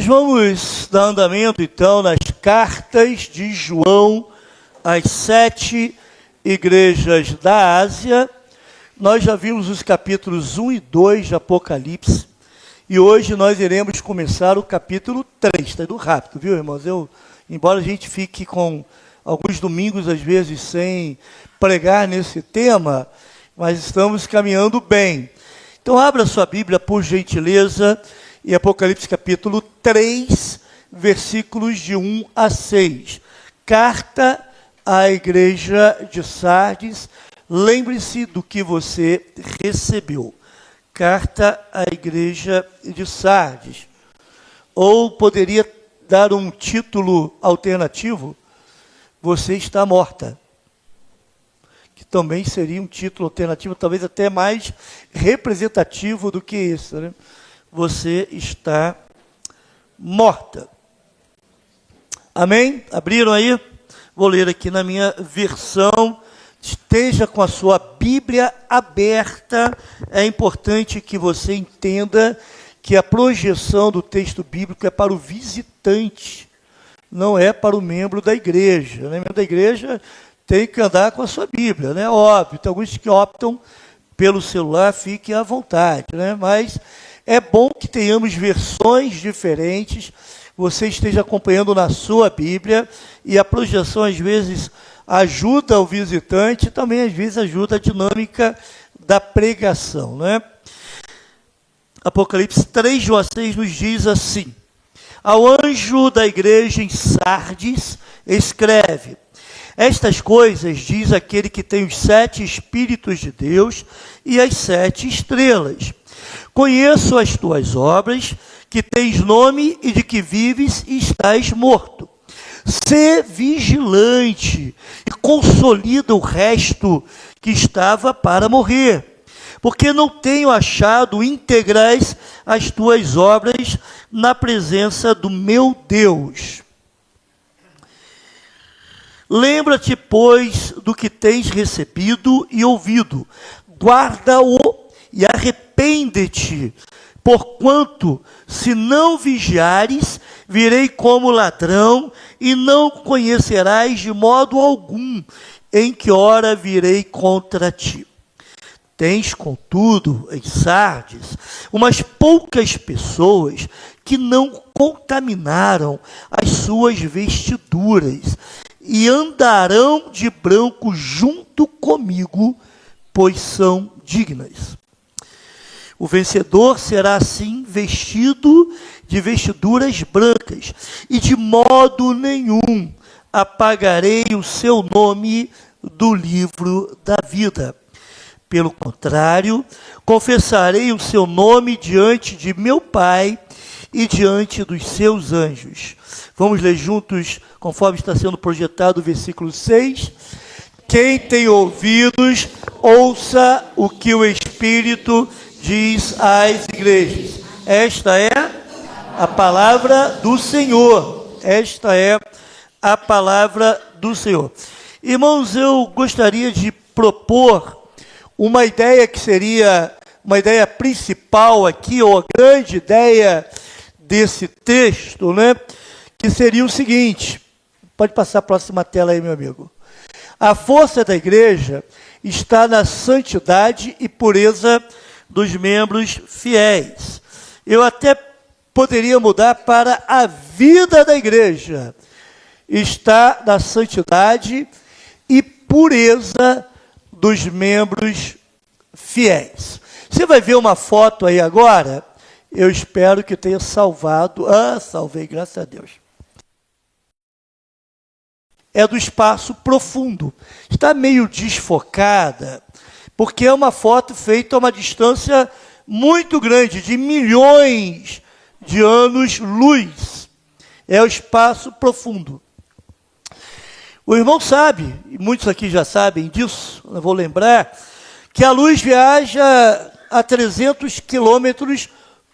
vamos dar andamento, então, nas cartas de João às 7 igrejas da Ásia. Nós já vimos os capítulos 1 e 2 de Apocalipse, e hoje nós iremos começar o capítulo 3. Está indo rápido, viu, irmãos? Embora a gente fique com alguns domingos, às vezes, sem pregar nesse tema, mas estamos caminhando bem. Então, abra sua Bíblia, por gentileza, em Apocalipse capítulo 3, versículos de 1 a 6. Carta à igreja de Sardes. Lembre-se do que você recebeu. Carta à igreja de Sardes. Ou poderia dar um título alternativo: Você está morta. Que também seria um título alternativo, talvez até mais representativo do que esse, né? Você está morta. Amém? Abriram aí? Vou ler aqui na minha versão. Esteja com a sua Bíblia aberta. É importante que você entenda que a projeção do texto bíblico é para o visitante, não é para o membro da igreja. O membro da igreja tem que andar com a sua Bíblia, né? Óbvio, tem alguns que optam pelo celular, fiquem à vontade, né? Mas é bom que tenhamos versões diferentes, você esteja acompanhando na sua Bíblia, e a projeção às vezes ajuda o visitante, também às vezes ajuda a dinâmica da pregação, né? Apocalipse 3, 1 a 6 nos diz assim: Ao anjo da igreja em Sardes, escreve: Estas coisas diz aquele que tem os 7 Espíritos de Deus e as 7 estrelas. Conheço as tuas obras, que tens nome e de que vives e estás morto. Sê vigilante e consolida o resto que estava para morrer, porque não tenho achado integrais as tuas obras na presença do meu Deus. Lembra-te, pois, do que tens recebido e ouvido, guarda-o e arrepende-te, porquanto, se não vigiares, virei como ladrão, e não conhecerás de modo algum em que hora virei contra ti. Tens, contudo, em Sardes, umas poucas pessoas que não contaminaram as suas vestiduras, e andarão de branco junto comigo, pois são dignas. O vencedor será assim vestido de vestiduras brancas, e de modo nenhum apagarei o seu nome do livro da vida. Pelo contrário, confessarei o seu nome diante de meu Pai e diante dos seus anjos. Vamos ler juntos, conforme está sendo projetado o versículo 6. Quem tem ouvidos, ouça o que o Espírito diz às igrejas. Esta é a palavra do Senhor. Esta é a palavra do Senhor. Irmãos, eu gostaria de propor uma ideia que seria uma ideia principal aqui, ou a grande ideia desse texto, né? Que seria o seguinte: pode passar a próxima tela aí, meu amigo. A força da igreja está na santidade e pureza dos membros fiéis. Eu até poderia mudar para a vida da igreja está na santidade e pureza dos membros fiéis. Você vai ver uma foto aí agora, eu espero que tenha salvado. Salvei, graças a Deus. É do espaço profundo. Está meio desfocada, porque é uma foto feita a uma distância muito grande, de milhões de anos-luz. É o espaço profundo. O irmão sabe, e muitos aqui já sabem disso, eu vou lembrar, que a luz viaja a 300 quilômetros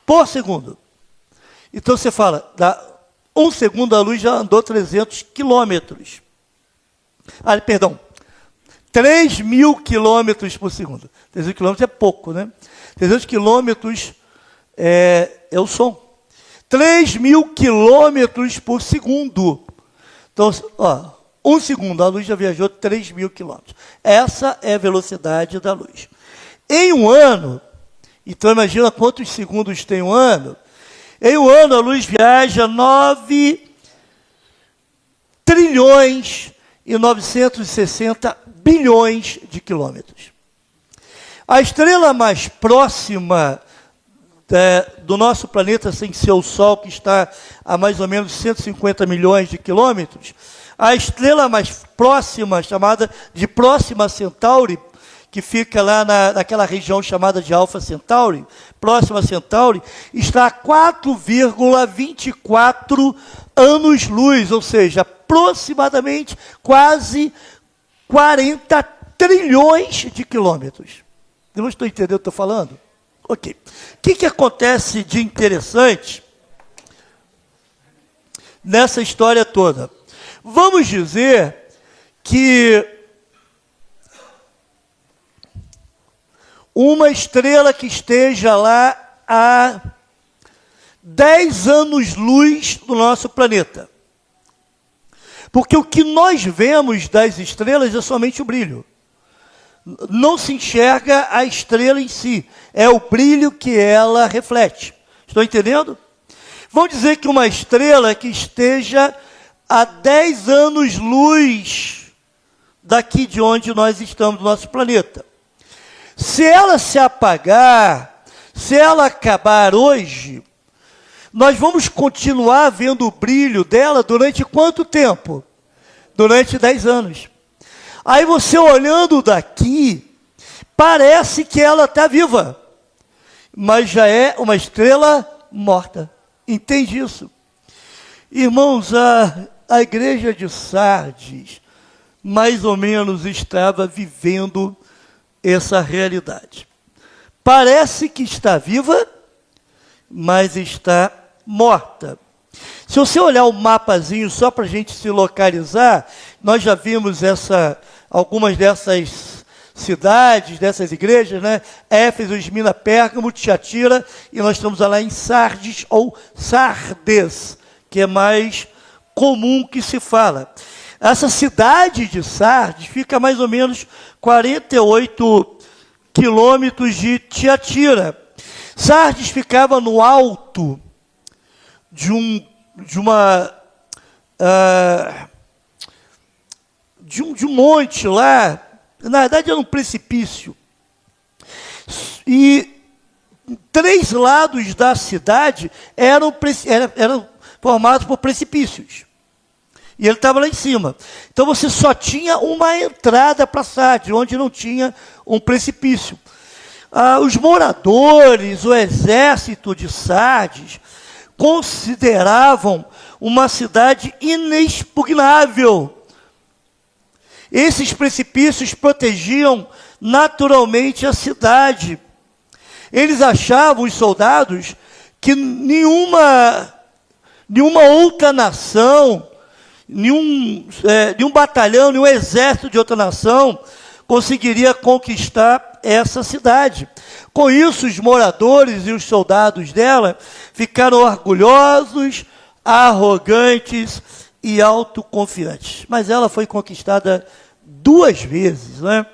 por segundo. Então você fala, dá 1 segundo a luz já andou 300 quilômetros. 3.000 quilômetros por segundo. 300 quilômetros é pouco, né? 300 quilômetros é o som. 3.000 quilômetros por segundo. Então, ó, um segundo, a luz já viajou 3.000 quilômetros. Essa é a velocidade da luz. Em um ano, então imagina quantos segundos tem um ano. Em um ano, a luz viaja 9 trilhões e 960 bilhões de quilômetros. A estrela mais próxima do nosso planeta, sem ser o Sol, que está a mais ou menos 150 milhões de quilômetros, a estrela mais próxima, chamada de Próxima Centauri, que fica lá naquela região chamada de Alfa Centauri, Próxima Centauri, está a 4,24 anos-luz, ou seja, aproximadamente quase 40 trilhões de quilômetros. Não estou entendendo o que estou falando? Ok. O que acontece de interessante nessa história toda? Vamos dizer que uma estrela que esteja lá a 10 anos-luz do nosso planeta. Porque o que nós vemos das estrelas é somente o brilho. Não se enxerga a estrela em si, é o brilho que ela reflete. Estão entendendo? Vamos dizer que uma estrela que esteja a 10 anos-luz daqui de onde nós estamos, do nosso planeta. Se ela se apagar, se ela acabar hoje, nós vamos continuar vendo o brilho dela durante quanto tempo? Durante 10 anos. Aí você olhando daqui, parece que ela está viva, mas já é uma estrela morta. Entende isso? Irmãos, a igreja de Sardes, mais ou menos, estava vivendo essa realidade. Parece que está viva, mas está morta. Se você olhar o mapazinho, só para a gente se localizar, nós já vimos algumas dessas cidades, dessas igrejas, né? Éfeso, Esmina, Pérgamo, Tiatira, e nós estamos lá em Sardes, ou Sardes, que é mais comum que se fala. Essa cidade de Sardes fica a mais ou menos 48 quilômetros de Tiatira. Sardes ficava no alto de um monte lá, na verdade era um precipício. E 3 lados da cidade eram formados por precipícios. E ele estava lá em cima. Então você só tinha uma entrada para Sardes, onde não tinha um precipício. Os moradores, o exército de Sardes, consideravam uma cidade inexpugnável. Esses precipícios protegiam naturalmente a cidade. Eles achavam, os soldados, que nenhuma outra nação, nenhum batalhão, nenhum exército de outra nação conseguiria conquistar essa cidade. Com isso, os moradores e os soldados dela ficaram orgulhosos, arrogantes e autoconfiantes. Mas ela foi conquistada 2 vezes, né?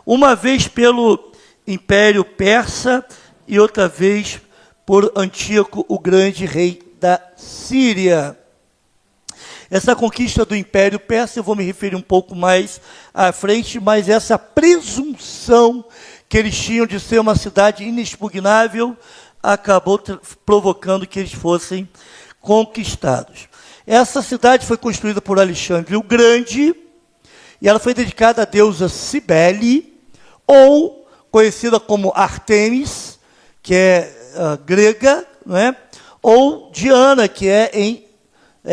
Uma vez pelo Império Persa e outra vez por Antíoco, o grande rei da Síria. Essa conquista do Império Persa, eu vou me referir um pouco mais à frente, mas essa presunção que eles tinham de ser uma cidade inexpugnável acabou provocando que eles fossem conquistados. Essa cidade foi construída por Alexandre o Grande e ela foi dedicada à deusa Cibele, ou conhecida como Artemis, que é grega, não é? Ou Diana, que é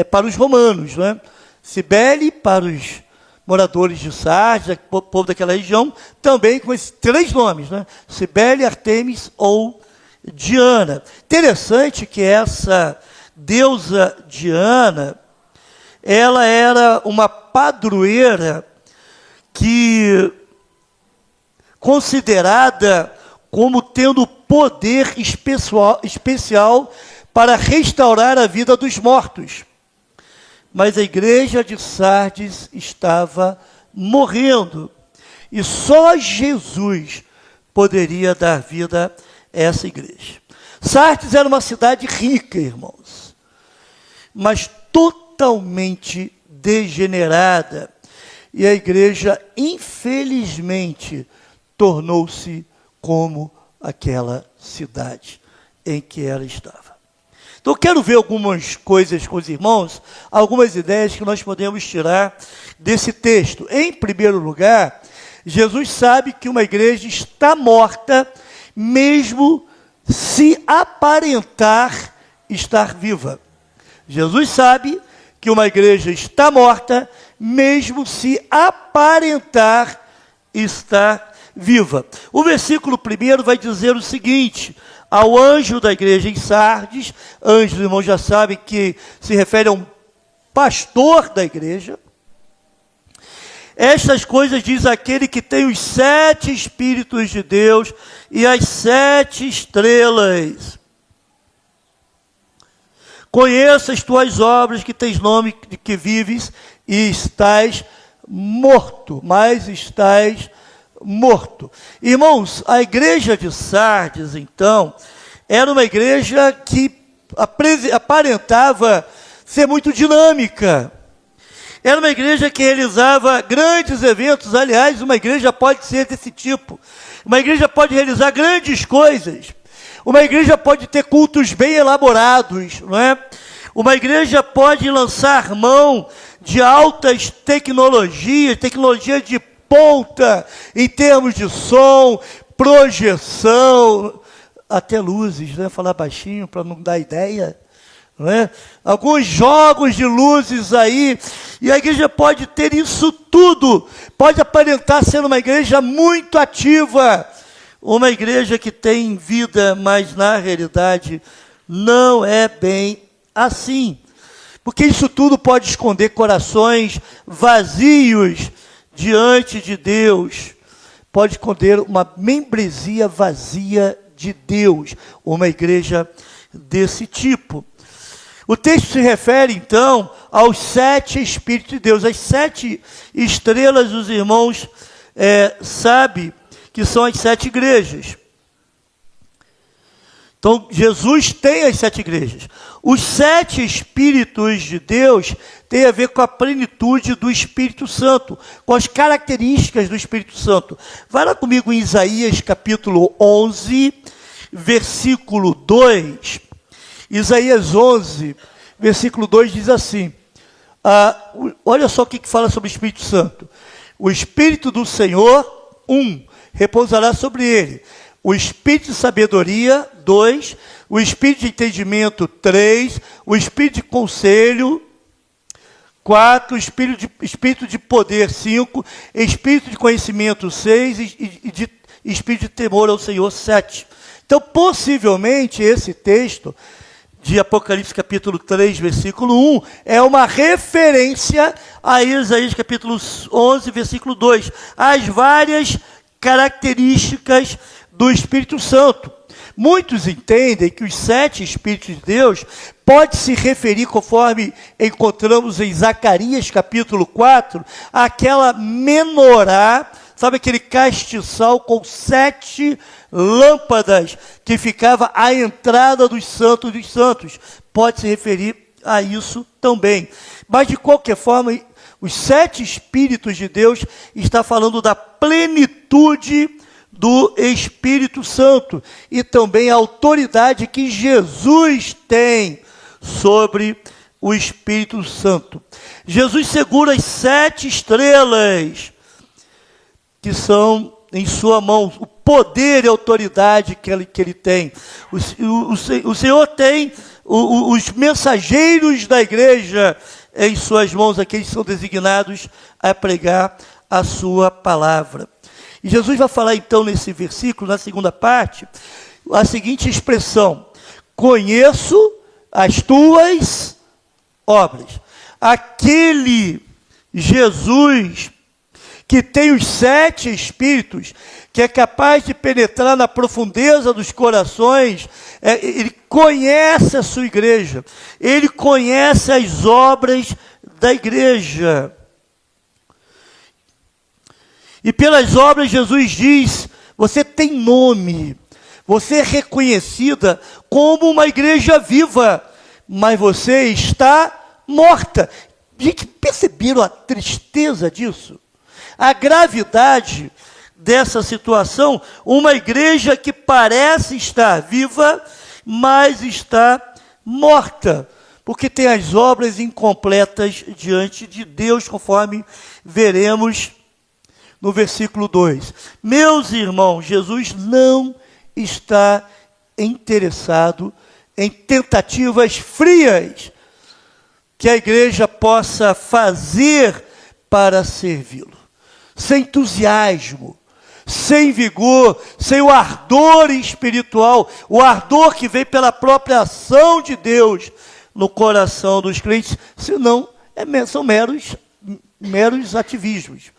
para os romanos, não é? Cibele para os moradores de Sardes, o povo daquela região, também com esses 3 nomes, né? Cibele, Artemis ou Diana. Interessante que essa deusa Diana, ela era uma padroeira que considerada como tendo poder especial para restaurar a vida dos mortos. Mas a igreja de Sardes estava morrendo. E só Jesus poderia dar vida a essa igreja. Sardes era uma cidade rica, irmãos, mas totalmente degenerada. E a igreja, infelizmente, tornou-se como aquela cidade em que ela estava. Então, eu quero ver algumas coisas com os irmãos, algumas ideias que nós podemos tirar desse texto. Em primeiro lugar, Jesus sabe que uma igreja está morta, mesmo se aparentar estar viva. Jesus sabe que uma igreja está morta, mesmo se aparentar estar viva. O versículo 1 vai dizer o seguinte: ao anjo da igreja em Sardes, anjo, os irmãos já sabem que se refere a um pastor da igreja, estas coisas diz aquele que tem os 7 Espíritos de Deus e as 7 estrelas. Conheço as tuas obras, que tens nome de que vives e estás morto, mas estás morto. Irmãos, a igreja de Sardes, então, era uma igreja que aparentava ser muito dinâmica. Era uma igreja que realizava grandes eventos. Aliás, uma igreja pode ser desse tipo. Uma igreja pode realizar grandes coisas. Uma igreja pode ter cultos bem elaborados, não é? Uma igreja pode lançar mão de altas tecnologias, tecnologia de ponta, em termos de som, projeção, até luzes, né? Falar baixinho para não dar ideia. Não é? Alguns jogos de luzes aí, e a igreja pode ter isso tudo, pode aparentar ser uma igreja muito ativa, uma igreja que tem vida, mas na realidade não é bem assim, porque isso tudo pode esconder corações vazios diante de Deus, pode esconder uma membresia vazia de Deus, uma igreja desse tipo. O texto se refere, então, aos 7 Espíritos de Deus. As 7 estrelas, os irmãos sabem que são as 7 igrejas. Então, Jesus tem as 7 igrejas. Os 7 Espíritos de Deus têm a ver com a plenitude do Espírito Santo, com as características do Espírito Santo. Vai lá comigo em Isaías capítulo 11, versículo 2. Isaías 11, versículo 2 diz assim, olha só o que fala sobre o Espírito Santo. O Espírito do Senhor, 1, repousará sobre ele. O Espírito de sabedoria, 2. O Espírito de entendimento, 3. O Espírito de conselho, 4. Espírito de poder, 5. Espírito de conhecimento, 6. E Espírito de temor ao Senhor, 7. Então, possivelmente, esse texto de Apocalipse capítulo 3, versículo 1, é uma referência a Isaías capítulo 11, versículo 2, as várias características do Espírito Santo. Muitos entendem que os 7 Espíritos de Deus pode se referir, conforme encontramos em Zacarias capítulo 4, àquela menorá, sabe aquele castiçal com 7 lâmpadas que ficava à entrada dos santos. Pode se referir a isso também. Mas, de qualquer forma, os 7 Espíritos de Deus está falando da plenitude do Espírito Santo e também a autoridade que Jesus tem sobre o Espírito Santo. Jesus segura as 7 estrelas que são em sua mão, o poder e autoridade que ele tem. O Senhor tem os mensageiros da igreja em suas mãos, aqueles que são designados a pregar a sua palavra. E Jesus vai falar então nesse versículo, na segunda parte, a seguinte expressão: conheço as tuas obras. Aquele Jesus que tem os 7 Espíritos, que é capaz de penetrar na profundeza dos corações, ele conhece a sua igreja, ele conhece as obras da igreja. E pelas obras Jesus diz, você tem nome, você é reconhecida como uma igreja viva, mas você está morta. Gente, perceberam a tristeza disso? A gravidade dessa situação? Uma igreja que parece estar viva, mas está morta, porque tem as obras incompletas diante de Deus, conforme veremos no versículo 2. Meus irmãos, Jesus não está interessado em tentativas frias que a igreja possa fazer para servi-lo, sem entusiasmo, sem vigor, sem o ardor espiritual, o ardor que vem pela própria ação de Deus no coração dos crentes, senão são meros ativismos,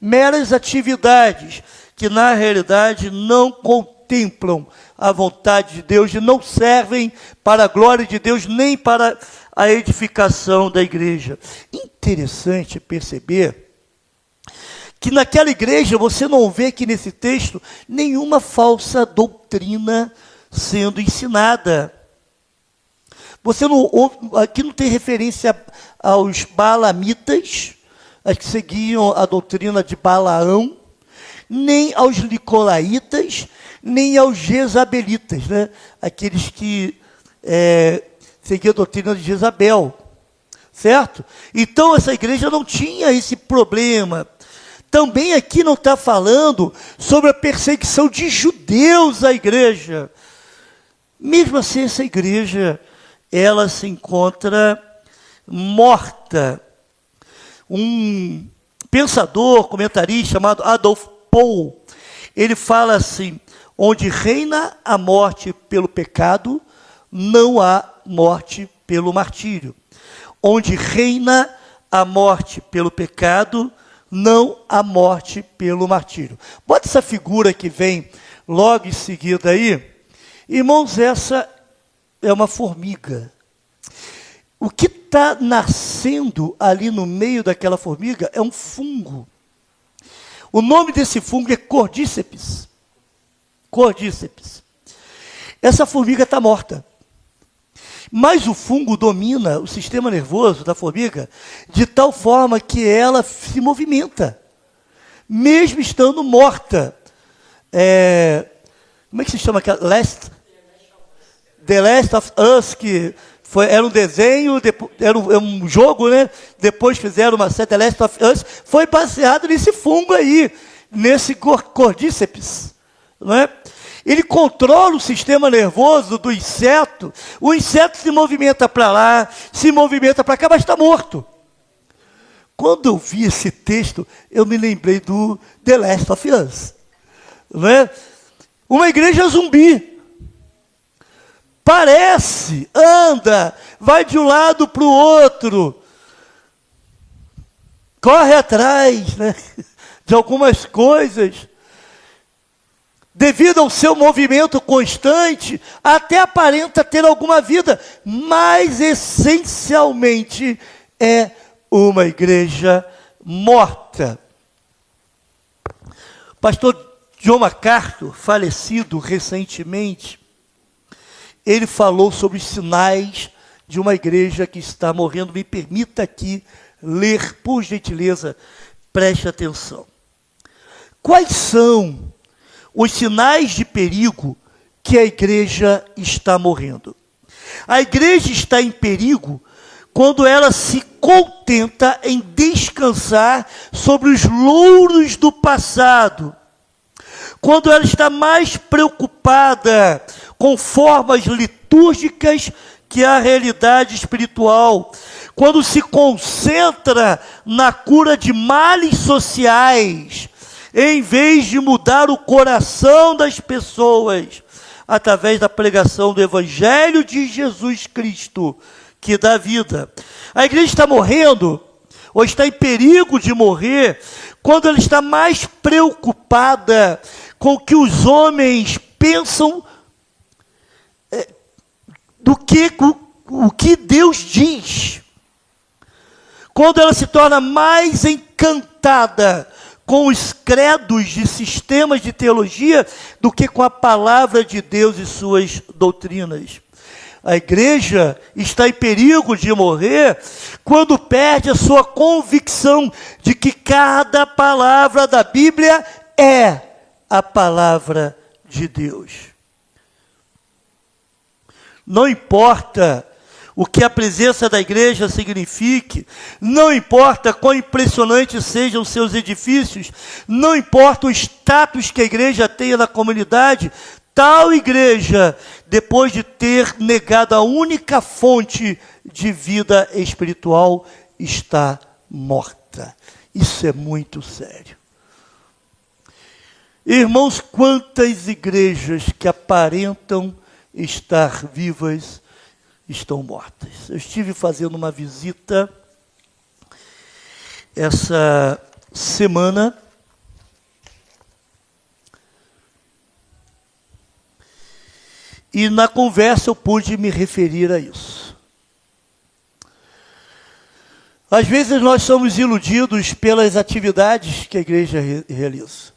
meras atividades que na realidade não contemplam a vontade de Deus e não servem para a glória de Deus nem para a edificação da igreja. Interessante perceber que naquela igreja você não vê aqui nesse texto nenhuma falsa doutrina sendo ensinada. Você não, aqui não tem referência aos balamitas, as que seguiam a doutrina de Balaão, nem aos nicolaítas, nem aos jezabelitas, né? Aqueles que seguiam a doutrina de Jezabel, certo? Então essa igreja não tinha esse problema. Também aqui não está falando sobre a perseguição de judeus à igreja. Mesmo assim, essa igreja, ela se encontra morta. Um pensador, comentarista chamado Adolf Paul, ele fala assim: onde reina a morte pelo pecado, não há morte pelo martírio. Onde reina a morte pelo pecado, não há morte pelo martírio. Bota essa figura que vem logo em seguida aí. Irmãos, essa é uma formiga. O que está nascendo ali no meio daquela formiga é um fungo. O nome desse fungo é Cordyceps. Cordyceps. Essa formiga está morta. Mas o fungo domina o sistema nervoso da formiga de tal forma que ela se movimenta, mesmo estando morta. Como é que se chama aquela? The Last of Us, que era um desenho, era um jogo, né? Depois fizeram uma série, The Last of Us, foi baseado nesse fungo aí, nesse Cordyceps, não é? Ele controla o sistema nervoso do inseto. O inseto se movimenta para lá, se movimenta para cá, mas está morto. Quando eu vi esse texto, eu me lembrei do The Last of Us. Não é? Uma igreja zumbi. Parece, anda, vai de um lado para o outro. Corre atrás, né, de algumas coisas. Devido ao seu movimento constante, até aparenta ter alguma vida, mas essencialmente é uma igreja morta. Pastor John MacArthur, falecido recentemente, ele falou sobre os sinais de uma igreja que está morrendo. Me permita aqui ler, por gentileza, preste atenção. Quais são os sinais de perigo que a igreja está morrendo? A igreja está em perigo quando ela se contenta em descansar sobre os louros do passado, quando ela está mais preocupada com formas litúrgicas que a realidade espiritual, quando se concentra na cura de males sociais, em vez de mudar o coração das pessoas, através da pregação do Evangelho de Jesus Cristo, que dá vida. A igreja está morrendo ou está em perigo de morrer, quando ela está mais preocupada com o que os homens pensam do que o que Deus diz. Quando ela se torna mais encantada com os credos de sistemas de teologia do que com a palavra de Deus e suas doutrinas. A igreja está em perigo de morrer quando perde a sua convicção de que cada palavra da Bíblia é a palavra de Deus. Não importa o que a presença da igreja signifique, não importa quão impressionantes sejam os seus edifícios, não importa o status que a igreja tenha na comunidade, tal igreja, depois de ter negado a única fonte de vida espiritual, está morta. Isso é muito sério. Irmãos, quantas igrejas que aparentam estar vivas estão mortas. Eu estive fazendo uma visita essa semana e na conversa eu pude me referir a isso. Às vezes nós somos iludidos pelas atividades que a igreja realiza,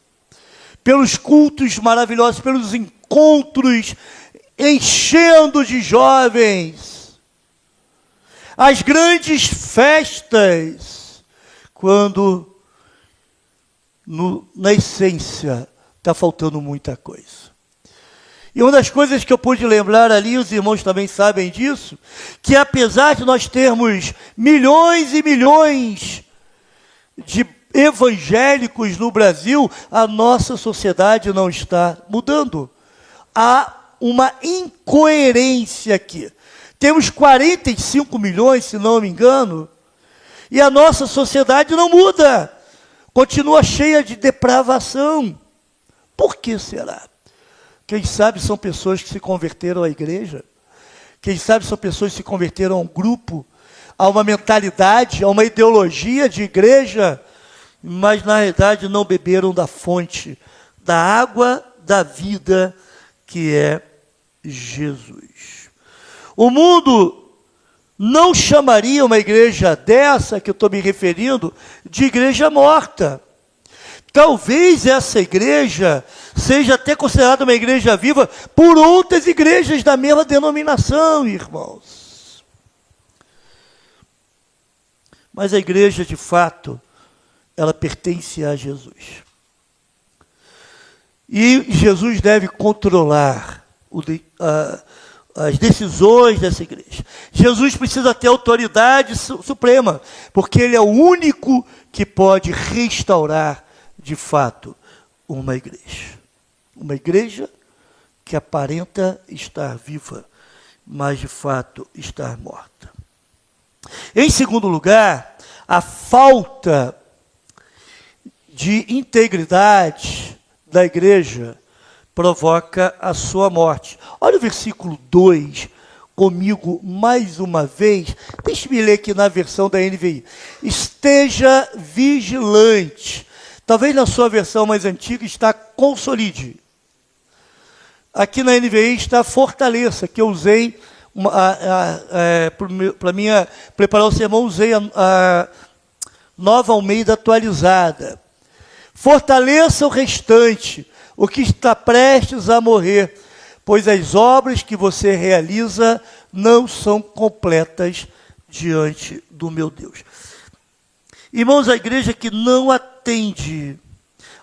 pelos cultos maravilhosos, pelos encontros enchendo de jovens, as grandes festas, quando na essência está faltando muita coisa. E uma das coisas que eu pude lembrar ali, os irmãos também sabem disso, que apesar de nós termos milhões e milhões de evangélicos no Brasil, a nossa sociedade não está mudando. Há uma incoerência aqui. Temos 45 milhões, se não me engano, e a nossa sociedade não muda. Continua cheia de depravação. Por que será? Quem sabe são pessoas que se converteram à igreja. Quem sabe são pessoas que se converteram a um grupo, a uma mentalidade, a uma ideologia de igreja, mas na realidade não beberam da fonte, da água da vida, que é Jesus. O mundo não chamaria uma igreja dessa, que eu estou me referindo, de igreja morta. Talvez essa igreja seja até considerada uma igreja viva por outras igrejas da mesma denominação, irmãos. Mas a igreja, de fato, ela pertence a Jesus. E Jesus deve controlar as decisões dessa igreja. Jesus precisa ter autoridade suprema, porque ele é o único que pode restaurar, de fato, uma igreja. Uma igreja que aparenta estar viva, mas de fato estar morta. Em segundo lugar, a falta de integridade da igreja provoca a sua morte. Olha o versículo 2 comigo mais uma vez. Deixe-me ler aqui na versão da NVI. Esteja vigilante. Talvez na sua versão mais antiga está consolide. Aqui na NVI está fortaleça, que eu usei para preparar o sermão, usei a Nova Almeida atualizada. Fortaleça o restante, o que está prestes a morrer, pois as obras que você realiza não são completas diante do meu Deus. Irmãos, a igreja que não atende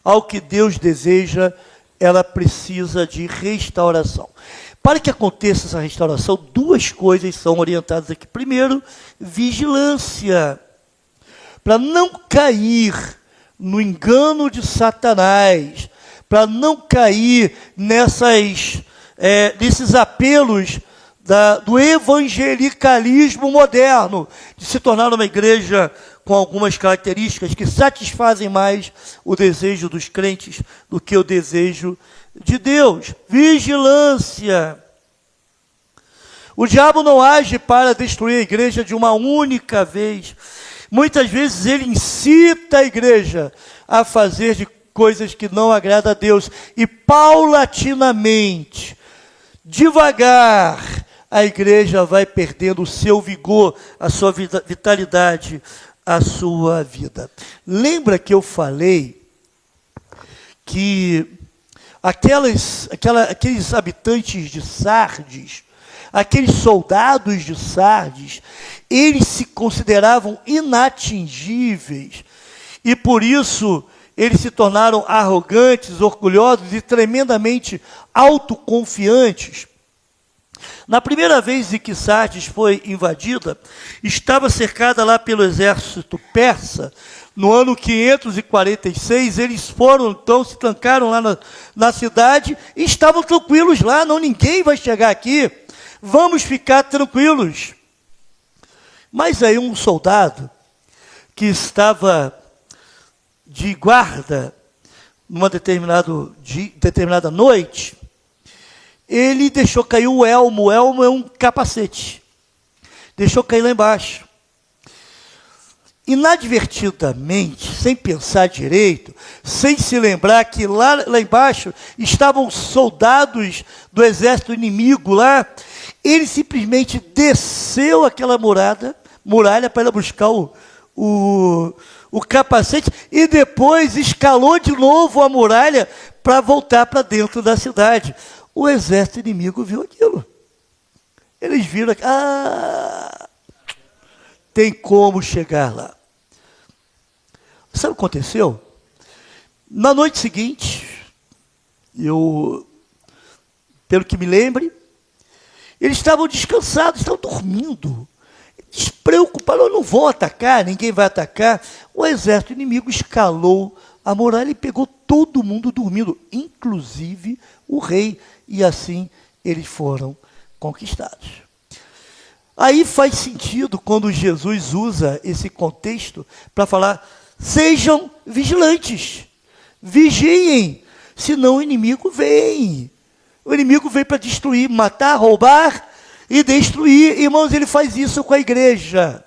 ao que Deus deseja, ela precisa de restauração. Para que aconteça essa restauração, duas coisas são orientadas aqui. Primeiro, vigilância. Para não cair no engano de Satanás, para não cair nesses apelos do evangelicalismo moderno, de se tornar uma igreja com algumas características que satisfazem mais o desejo dos crentes do que o desejo de Deus. Vigilância. O diabo não age para destruir a igreja de uma única vez. Muitas vezes ele incita a igreja a fazer de coisas que não agradam a Deus. E paulatinamente, devagar, a igreja vai perdendo o seu vigor, a sua vitalidade, a sua vida. Lembra que eu falei que aqueles habitantes de Sardes, aqueles soldados de Sardes, eles se consideravam inatingíveis, e por isso eles se tornaram arrogantes, orgulhosos e tremendamente autoconfiantes. Na primeira vez em que Sardes foi invadida, estava cercada lá pelo exército persa. No ano 546, eles foram, então, se trancaram lá na cidade e estavam tranquilos lá. Não, ninguém vai chegar aqui, vamos ficar tranquilos. Mas aí um soldado que estava de guarda numa determinada noite, ele deixou cair o elmo. O elmo é um capacete. Deixou cair lá embaixo. Inadvertidamente, sem pensar direito, sem se lembrar que lá embaixo estavam soldados do exército inimigo lá, ele simplesmente desceu aquela muralha para buscar o capacete e depois escalou de novo a muralha para voltar para dentro da cidade. O exército inimigo viu aquilo. Eles viram, tem como chegar lá. Sabe o que aconteceu? Na noite seguinte, pelo que me lembre, eles estavam descansados, estavam dormindo, despreocupados, não vão atacar, ninguém vai atacar. O exército inimigo escalou a muralha e pegou todo mundo dormindo, inclusive o rei, e assim eles foram conquistados. Aí faz sentido quando Jesus usa esse contexto para falar: sejam vigilantes, vigiem, senão o inimigo vem. O inimigo vem para destruir, matar, roubar e destruir. Irmãos, ele faz isso com a igreja.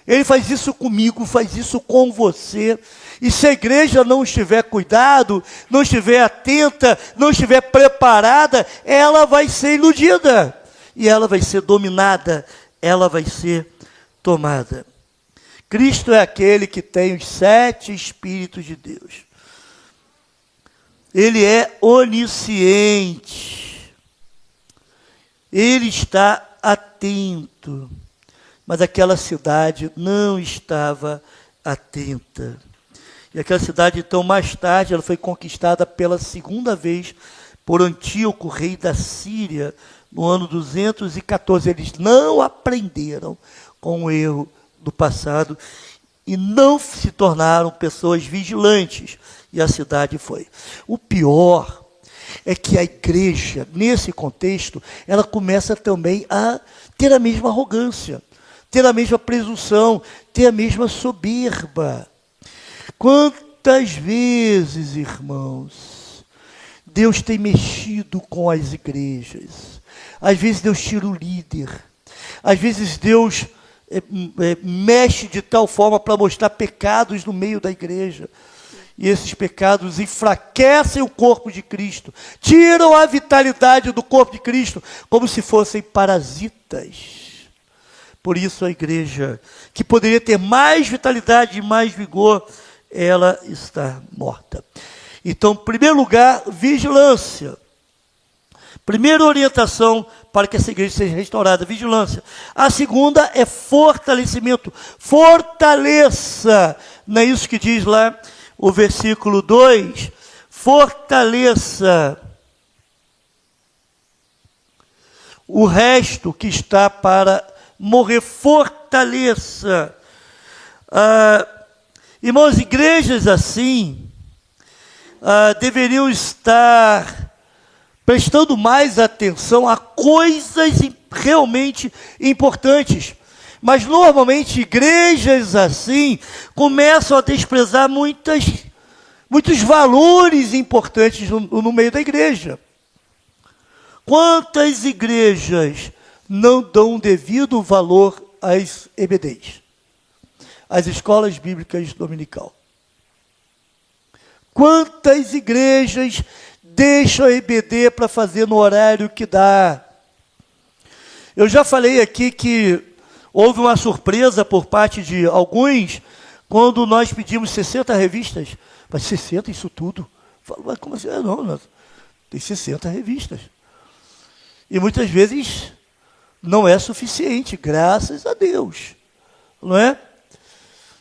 Ele faz isso comigo, faz isso com você. E se a igreja não estiver cuidado, não estiver atenta, não estiver preparada, ela vai ser iludida. E ela vai ser dominada, ela vai ser tomada. Cristo é aquele que tem os 7 Espíritos de Deus. Ele é onisciente. Ele está atento. Mas aquela cidade não estava atenta. E aquela cidade, então, mais tarde, ela foi conquistada pela segunda vez por Antíoco, rei da Síria, no ano 214. Eles não aprenderam com o erro do passado e não se tornaram pessoas vigilantes. E a cidade foi. O pior é que a igreja, nesse contexto, ela começa também a ter a mesma arrogância, ter a mesma presunção, ter a mesma soberba. Quantas vezes, irmãos, Deus tem mexido com as igrejas. Às vezes Deus tira o líder. Às vezes Deus mexe de tal forma para mostrar pecados no meio da igreja. E esses pecados enfraquecem o corpo de Cristo. Tiram a vitalidade do corpo de Cristo, como se fossem parasitas. Por isso a igreja, que poderia ter mais vitalidade e mais vigor, ela está morta. Então, em primeiro lugar, vigilância. Primeira orientação para que essa igreja seja restaurada, vigilância. A segunda é fortalecimento. Fortaleça. Não é isso que diz lá o versículo 2? Fortaleça o resto que está para morrer. Fortaleça. Irmãos, igrejas assim deveriam estar prestando mais atenção a coisas realmente importantes. Mas, normalmente, igrejas assim começam a desprezar muitos valores importantes no meio da igreja. Quantas igrejas não dão devido valor às EBDs? as escolas bíblicas dominical. Quantas igrejas deixam a EBD para fazer no horário que dá? Eu já falei aqui que houve uma surpresa por parte de alguns quando nós pedimos 60 revistas. Mas 60 isso tudo? Falo, mas como assim? Não, tem 60 revistas. E muitas vezes não é suficiente, graças a Deus. Não é?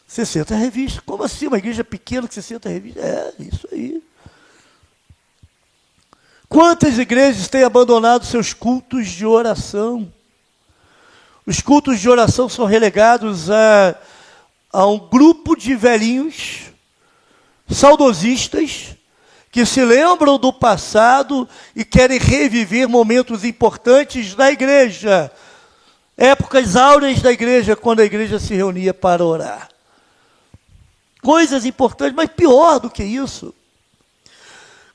60 revistas. Como assim? Uma igreja pequena com 60 revistas? É, isso aí. Quantas igrejas têm abandonado seus cultos de oração? Os cultos de oração são relegados a um grupo de velhinhos, saudosistas, que se lembram do passado e querem reviver momentos importantes da igreja. Épocas áureas da igreja, quando a igreja se reunia para orar. Coisas importantes, mas pior do que isso.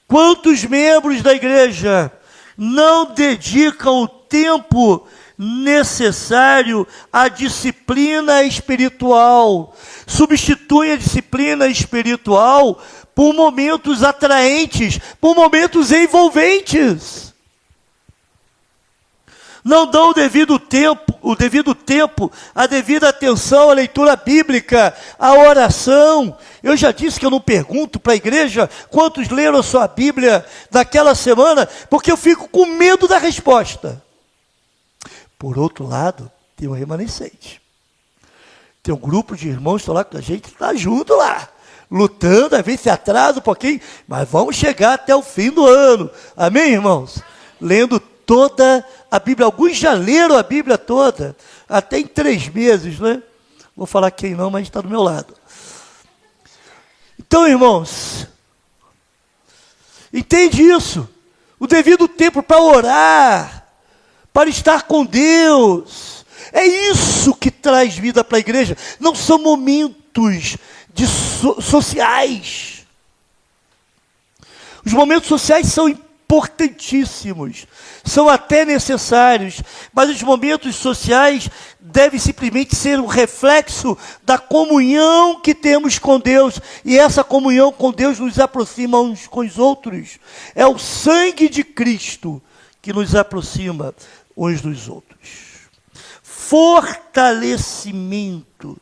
Quantos membros da igreja não dedicam o tempo necessário à disciplina espiritual? Substituem a disciplina espiritual por momentos atraentes, por momentos envolventes. Não dão o devido tempo, a devida atenção à leitura bíblica, à oração. Eu já disse que eu não pergunto para a igreja quantos leram a sua Bíblia naquela semana, porque eu fico com medo da resposta. Por outro lado, tem um remanescente. Tem um grupo de irmãos que estão lá com a gente, está junto lá, lutando, às vezes se atrasa um pouquinho, mas vamos chegar até o fim do ano. Amém, irmãos? Lendo toda a Bíblia. Alguns já leram a Bíblia toda, até em 3 meses, né? Vou falar quem não, mas está do meu lado. Então, irmãos, entende isso? O devido tempo para orar, para estar com Deus. É isso que traz vida para a igreja. Não são momentos sociais. Os momentos sociais são importantíssimos, são até necessários, mas os momentos sociais devem simplesmente ser um reflexo da comunhão que temos com Deus, e essa comunhão com Deus nos aproxima uns com os outros. É o sangue de Cristo que nos aproxima uns dos outros. Fortalecimento.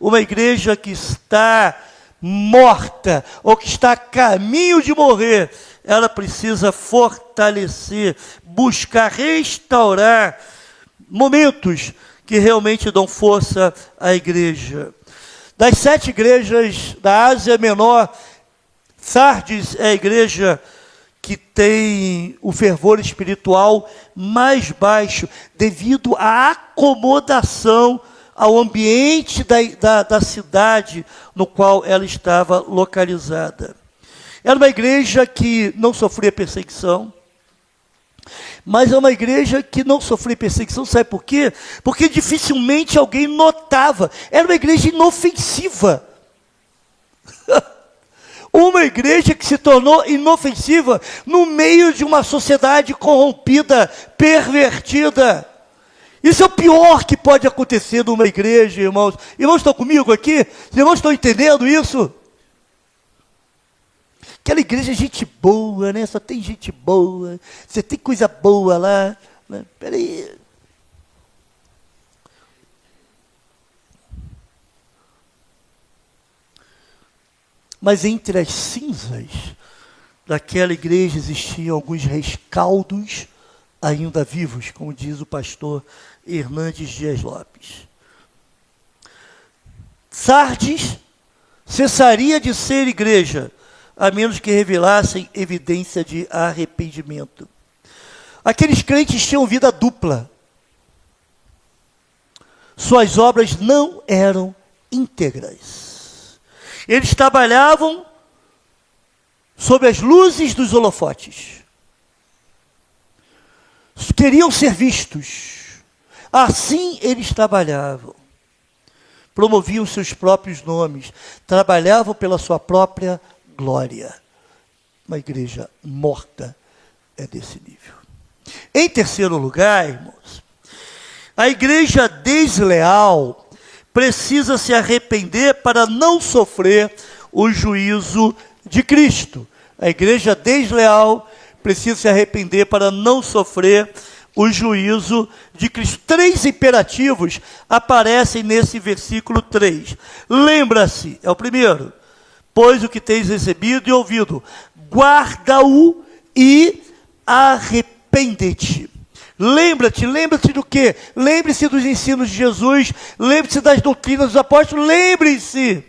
Uma igreja que está morta, ou que está a caminho de morrer, ela precisa fortalecer, buscar restaurar momentos que realmente dão força à igreja. Das 7 igrejas da Ásia Menor, Sardes é a igreja que tem o fervor espiritual mais baixo, devido à acomodação ao ambiente da cidade no qual ela estava localizada. Era uma igreja que não sofria perseguição, mas é uma igreja que não sofria perseguição, sabe por quê? Porque dificilmente alguém notava. Era uma igreja inofensiva. Uma igreja que se tornou inofensiva no meio de uma sociedade corrompida, pervertida. Isso é o pior que pode acontecer numa igreja, irmãos. Irmãos, estão comigo aqui? Os irmãos estão entendendo isso? Aquela igreja é gente boa, né? Só tem gente boa. Você tem coisa boa lá. Né? Peraí. Mas entre as cinzas daquela igreja existiam alguns rescaldos ainda vivos, como diz o pastor Hernandes Dias Lopes. Sardes cessaria de ser igreja, a menos que revelassem evidência de arrependimento. Aqueles crentes tinham vida dupla. Suas obras não eram íntegras. Eles trabalhavam sob as luzes dos holofotes. Queriam ser vistos. Assim eles trabalhavam. Promoviam seus próprios nomes. Trabalhavam pela sua própria glória. Uma igreja morta é desse nível. Em terceiro lugar, irmãos, a igreja desleal precisa se arrepender para não sofrer o juízo de Cristo. A igreja desleal precisa se arrepender para não sofrer o juízo de Cristo. 3 imperativos aparecem nesse versículo 3. Lembra-se, é o primeiro. Pois o que tens recebido e ouvido, guarda-o e arrepende-te. Lembre-se do quê? Lembre-se dos ensinos de Jesus, lembre-se das doutrinas dos apóstolos, lembre-se.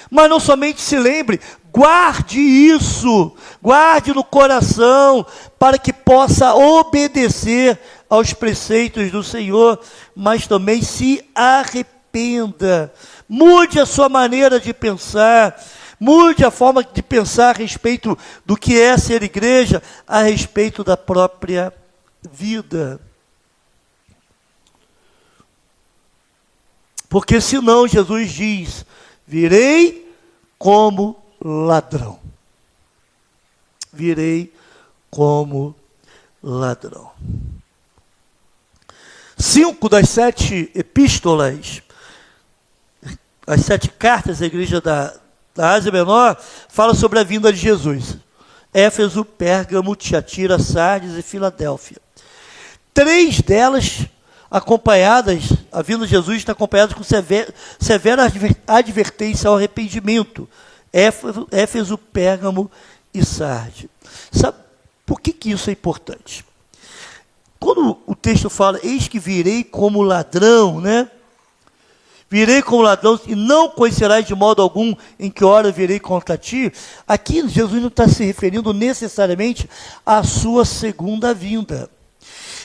Mas não somente se lembre, guarde isso, guarde no coração, para que possa obedecer aos preceitos do Senhor, mas também se arrependa. Mude a sua maneira de pensar, mude a forma de pensar a respeito do que é ser igreja, a respeito da própria vida. Porque senão Jesus diz, virei como ladrão. Virei como ladrão. 5 das 7 epístolas, as 7 cartas da igreja da Ásia Menor, fala sobre a vinda de Jesus. Éfeso, Pérgamo, Tiatira, Sardes e Filadélfia. 3 delas acompanhadas, a vinda de Jesus está acompanhada com severa advertência ao arrependimento. Éfeso, Pérgamo e Sardes. Sabe por que isso é importante? Quando o texto fala, eis que virei como ladrão, né? Virei como ladrão e não conhecerás de modo algum em que hora virei contra ti. Aqui Jesus não está se referindo necessariamente à sua segunda vinda.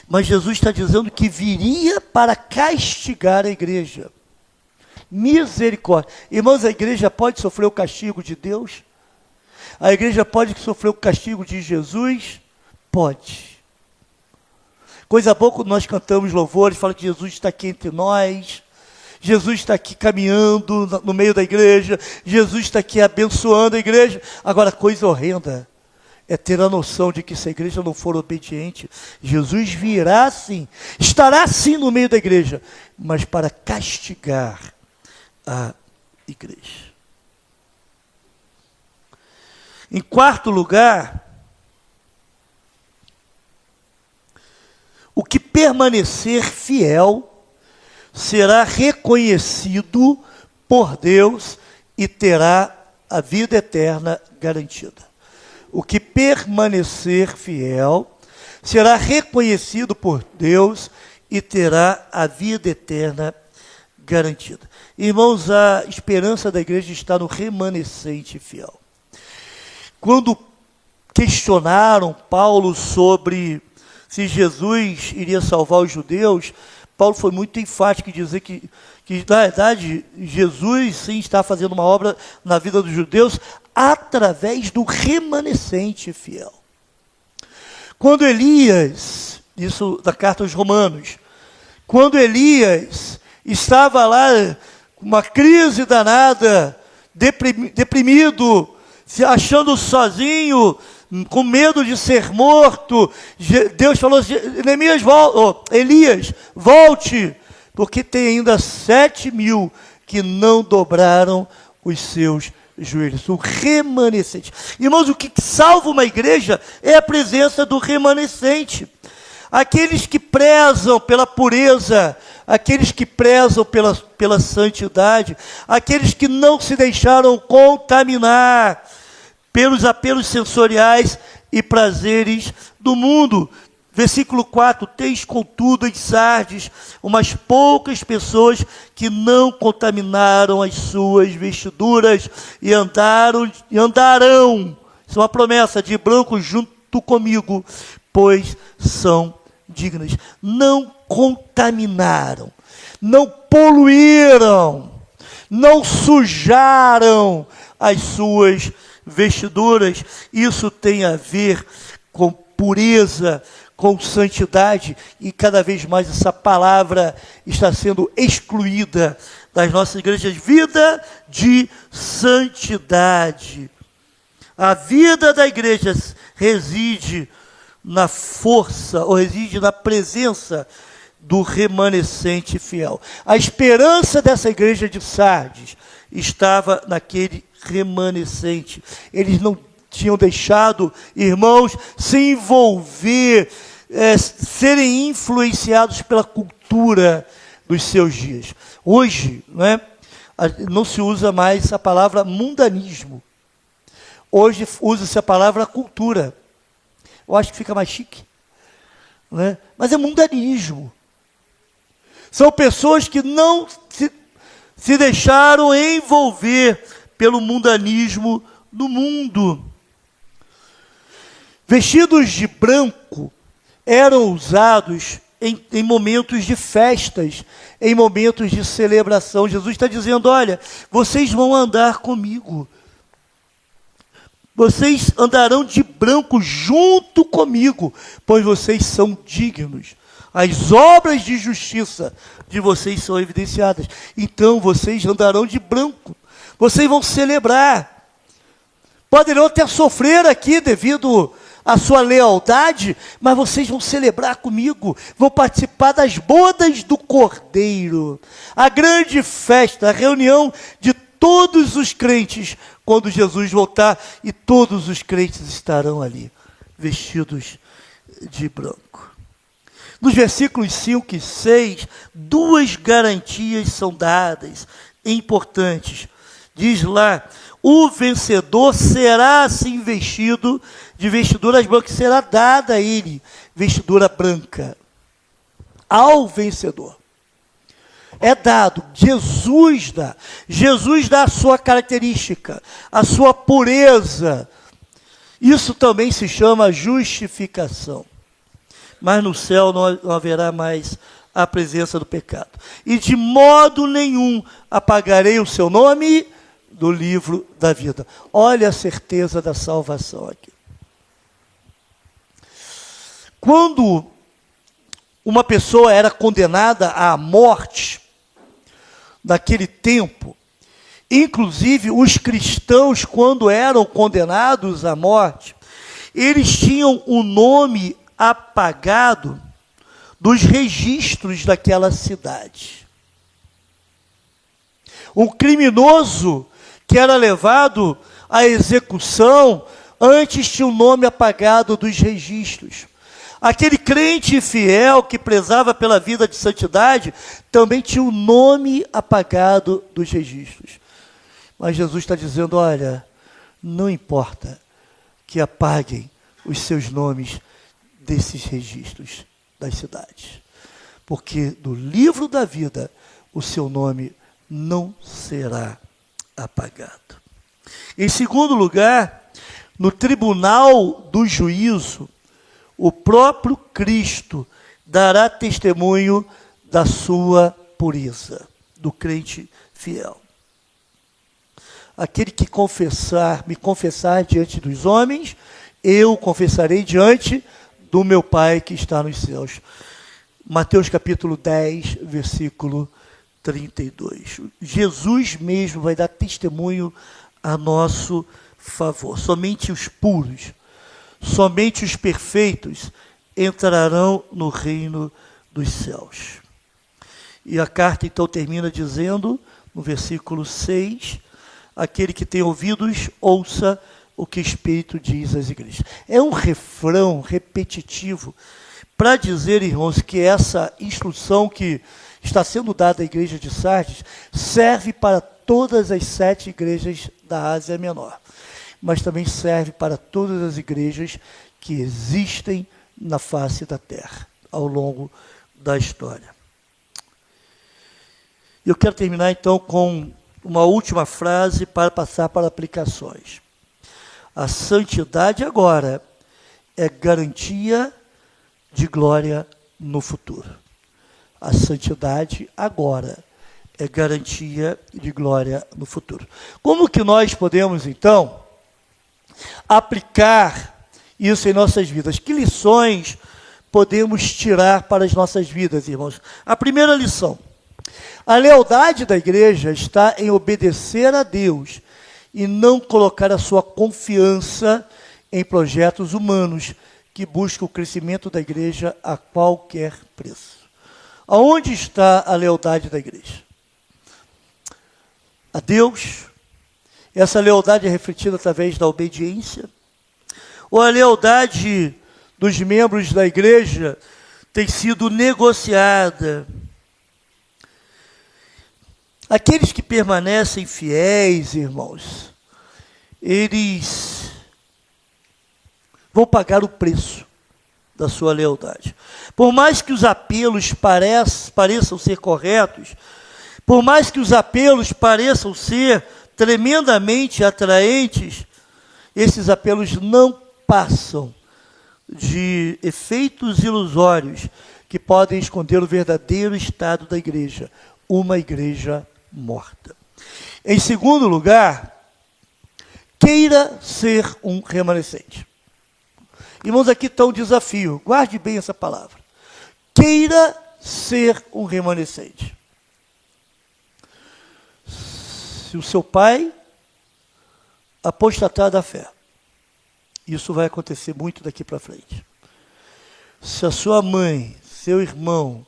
Mas Jesus está dizendo que viria para castigar a igreja. Misericórdia. Irmãos, a igreja pode sofrer o castigo de Deus? A igreja pode sofrer o castigo de Jesus? Pode. Coisa boa quando nós cantamos louvores, fala que Jesus está aqui entre nós. Jesus está aqui caminhando no meio da igreja. Jesus está aqui abençoando a igreja. Agora, coisa horrenda é ter a noção de que se a igreja não for obediente, Jesus virá sim, estará sim no meio da igreja, mas para castigar a igreja. Em quarto lugar, o que permanecer fiel será reconhecido por Deus e terá a vida eterna garantida. O que permanecer fiel será reconhecido por Deus e terá a vida eterna garantida. Irmãos, a esperança da igreja está no remanescente fiel. Quando questionaram Paulo sobre se Jesus iria salvar os judeus, Paulo foi muito enfático em dizer que na verdade, Jesus sim está fazendo uma obra na vida dos judeus através do remanescente fiel. Quando Elias, isso da carta aos Romanos, quando Elias estava lá com uma crise danada, deprimido, se achando sozinho, com medo de ser morto, Deus falou assim, Elias, volte, porque tem ainda 7.000 que não dobraram os seus joelhos. O remanescente. Irmãos, o que salva uma igreja é a presença do remanescente. Aqueles que prezam pela pureza, aqueles que prezam pela santidade, aqueles que não se deixaram contaminar pelos apelos sensoriais e prazeres do mundo. Versículo 4, tens contudo em Sardes umas poucas pessoas que não contaminaram as suas vestiduras e andarão, isso é uma promessa, de branco junto comigo, pois são dignas. Não contaminaram, não poluíram, não sujaram as suas vestiduras. Isso tem a ver com pureza, com santidade, e cada vez mais essa palavra está sendo excluída das nossas igrejas. Vida de santidade. A vida da igreja reside na força, ou reside na presença do remanescente fiel. A esperança dessa igreja de Sardes estava naquele remanescente. Eles não tinham deixado, irmãos, se envolver, serem influenciados pela cultura dos seus dias. Hoje, não se usa mais a palavra mundanismo. Hoje usa-se a palavra cultura. Eu acho que fica mais chique. Mas é mundanismo. São pessoas que não se deixaram envolver pelo mundanismo do mundo. Vestidos de branco eram usados em momentos de festas, em momentos de celebração. Jesus está dizendo, olha, vocês vão andar comigo. Vocês andarão de branco junto comigo, pois vocês são dignos. As obras de justiça de vocês são evidenciadas. Então, vocês andarão de branco. Vocês vão celebrar. Poderão até sofrer aqui devido à sua lealdade, mas vocês vão celebrar comigo. Vão participar das bodas do Cordeiro. A grande festa, a reunião de todos os crentes, quando Jesus voltar, e todos os crentes estarão ali, vestidos de branco. Nos versículos 5 e 6, duas garantias são dadas, importantes. Diz lá, o vencedor será assim vestido de vestiduras brancas, será dada a ele vestidura branca. Ao vencedor. É dado, Jesus dá a sua característica, a sua pureza. Isso também se chama justificação. Mas no céu não haverá mais a presença do pecado. E de modo nenhum apagarei o seu nome do livro da vida. Olha a certeza da salvação aqui. Quando uma pessoa era condenada à morte, naquele tempo, inclusive os cristãos, quando eram condenados à morte, eles tinham o nome apagado dos registros daquela cidade. Um criminoso que era levado à execução, antes tinha o nome apagado dos registros. Aquele crente fiel que prezava pela vida de santidade, também tinha o nome apagado dos registros. Mas Jesus está dizendo, olha, não importa que apaguem os seus nomes desses registros das cidades. Porque do livro da vida, o seu nome não será apagado. Em segundo lugar, no tribunal do juízo, o próprio Cristo dará testemunho da sua pureza, do crente fiel. Aquele que me confessar diante dos homens, eu confessarei diante do meu Pai que está nos céus. Mateus capítulo 10, versículo 32. Jesus mesmo vai dar testemunho a nosso favor. Somente os puros, somente os perfeitos entrarão no reino dos céus. E a carta então termina dizendo, no versículo 6, aquele que tem ouvidos, ouça o que o Espírito diz às igrejas. É um refrão repetitivo para dizer, irmãos, que essa instrução que está sendo dada à igreja de Sardes serve para todas as 7 igrejas da Ásia Menor, mas também serve para todas as igrejas que existem na face da terra, ao longo da história. Eu quero terminar, então, com uma última frase para passar para aplicações. A santidade agora é garantia de glória no futuro. A santidade agora é garantia de glória no futuro. Como que nós podemos, então, aplicar isso em nossas vidas? Que lições podemos tirar para as nossas vidas, irmãos? A primeira lição: a lealdade da igreja está em obedecer a Deus e não colocar a sua confiança em projetos humanos que buscam o crescimento da igreja a qualquer preço. Aonde está a lealdade da igreja? A Deus? Essa lealdade é refletida através da obediência? Ou a lealdade dos membros da igreja tem sido negociada? Aqueles que permanecem fiéis, irmãos, eles vão pagar o preço da sua lealdade. Por mais que os apelos pareçam ser corretos, por mais que os apelos pareçam ser tremendamente atraentes, esses apelos não passam de efeitos ilusórios que podem esconder o verdadeiro estado da igreja, uma igreja morta. Em segundo lugar, queira ser um remanescente. Irmãos, aqui está um desafio, guarde bem essa palavra. Queira ser um remanescente. Se o seu pai apostatar da fé, isso vai acontecer muito daqui para frente. Se a sua mãe, seu irmão,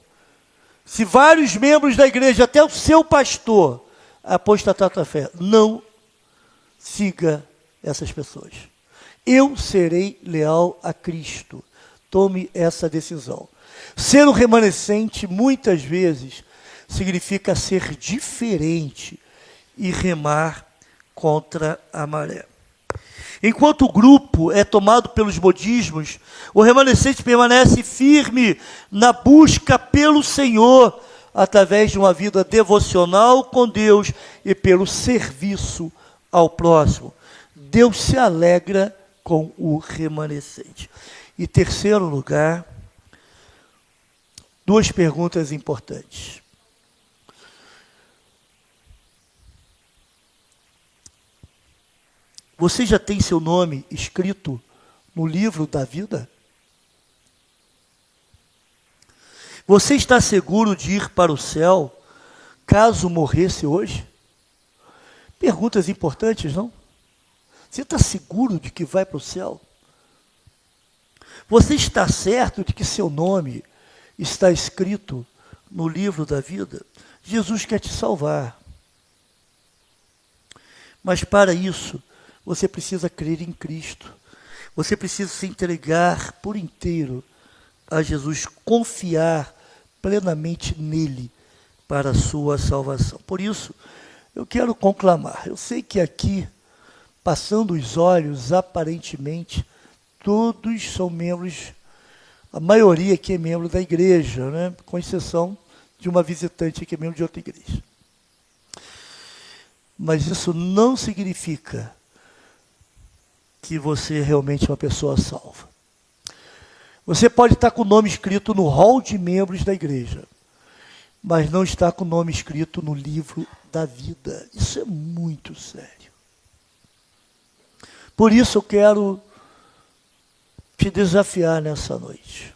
se vários membros da igreja, até o seu pastor, apostatar da fé, não siga essas pessoas. Eu serei leal a Cristo. Tome essa decisão. Ser um remanescente, muitas vezes, significa ser diferente e remar contra a maré. Enquanto o grupo é tomado pelos modismos, o remanescente permanece firme na busca pelo Senhor, através de uma vida devocional com Deus e pelo serviço ao próximo. Deus se alegra com o remanescente. E terceiro lugar, duas perguntas importantes. Você já tem seu nome escrito no livro da vida? Você está seguro de ir para o céu caso morresse hoje? Perguntas importantes, não? Você está seguro de que vai para o céu? Você está certo de que seu nome está escrito no livro da vida? Jesus quer te salvar. Mas para isso, você precisa crer em Cristo. Você precisa se entregar por inteiro a Jesus, confiar plenamente nele para a sua salvação. Por isso, eu quero conclamar. Eu sei que aqui, passando os olhos, aparentemente, todos são membros, a maioria aqui é membro da igreja, né? Com exceção de uma visitante que é membro de outra igreja. Mas isso não significa que você realmente é uma pessoa salva. Você pode estar com o nome escrito no hall de membros da igreja, mas não está com o nome escrito no livro da vida. Isso é muito sério. Por isso eu quero te desafiar nessa noite.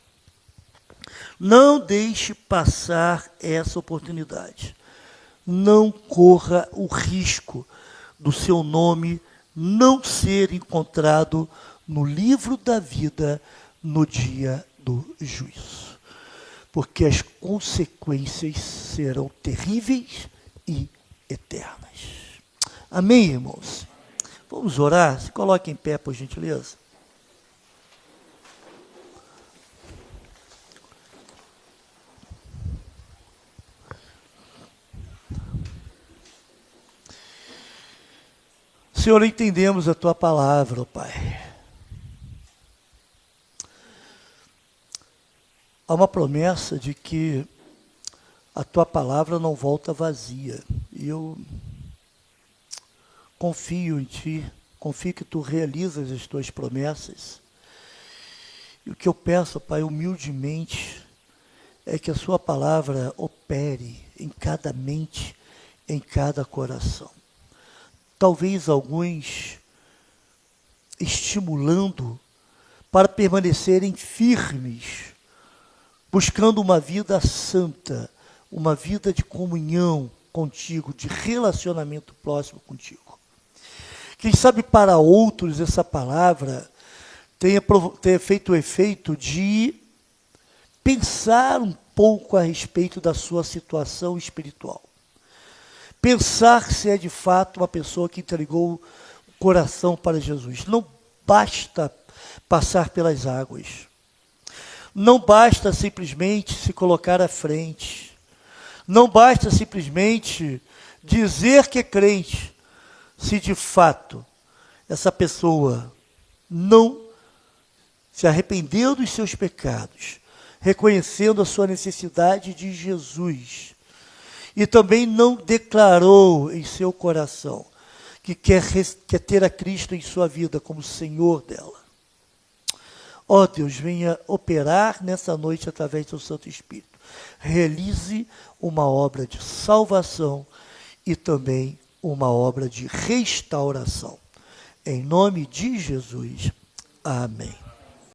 Não deixe passar essa oportunidade. Não corra o risco do seu nome não ser encontrado no livro da vida no dia do juízo. Porque as consequências serão terríveis e eternas. Amém, irmãos? Vamos orar? Se coloque em pé, por gentileza. Senhor, entendemos a Tua palavra, ó Pai. Há uma promessa de que a Tua palavra não volta vazia. E eu confio em Ti, confio que Tu realizas as Tuas promessas. E o que eu peço, ó Pai, humildemente, é que a Sua palavra opere em cada mente, em cada coração. Talvez alguns estimulando para permanecerem firmes, buscando uma vida santa, uma vida de comunhão contigo, de relacionamento próximo contigo. Quem sabe para outros essa palavra tenha feito o efeito de pensar um pouco a respeito da sua situação espiritual. Pensar se é de fato uma pessoa que entregou o coração para Jesus. Não basta passar pelas águas. Não basta simplesmente se colocar à frente. Não basta simplesmente dizer que é crente, se de fato essa pessoa não se arrependeu dos seus pecados, reconhecendo a sua necessidade de Jesus, e também não declarou em seu coração que quer ter a Cristo em sua vida como Senhor dela. Ó Deus, venha operar nessa noite através do Santo Espírito. Realize uma obra de salvação e também uma obra de restauração. Em nome de Jesus. Amém.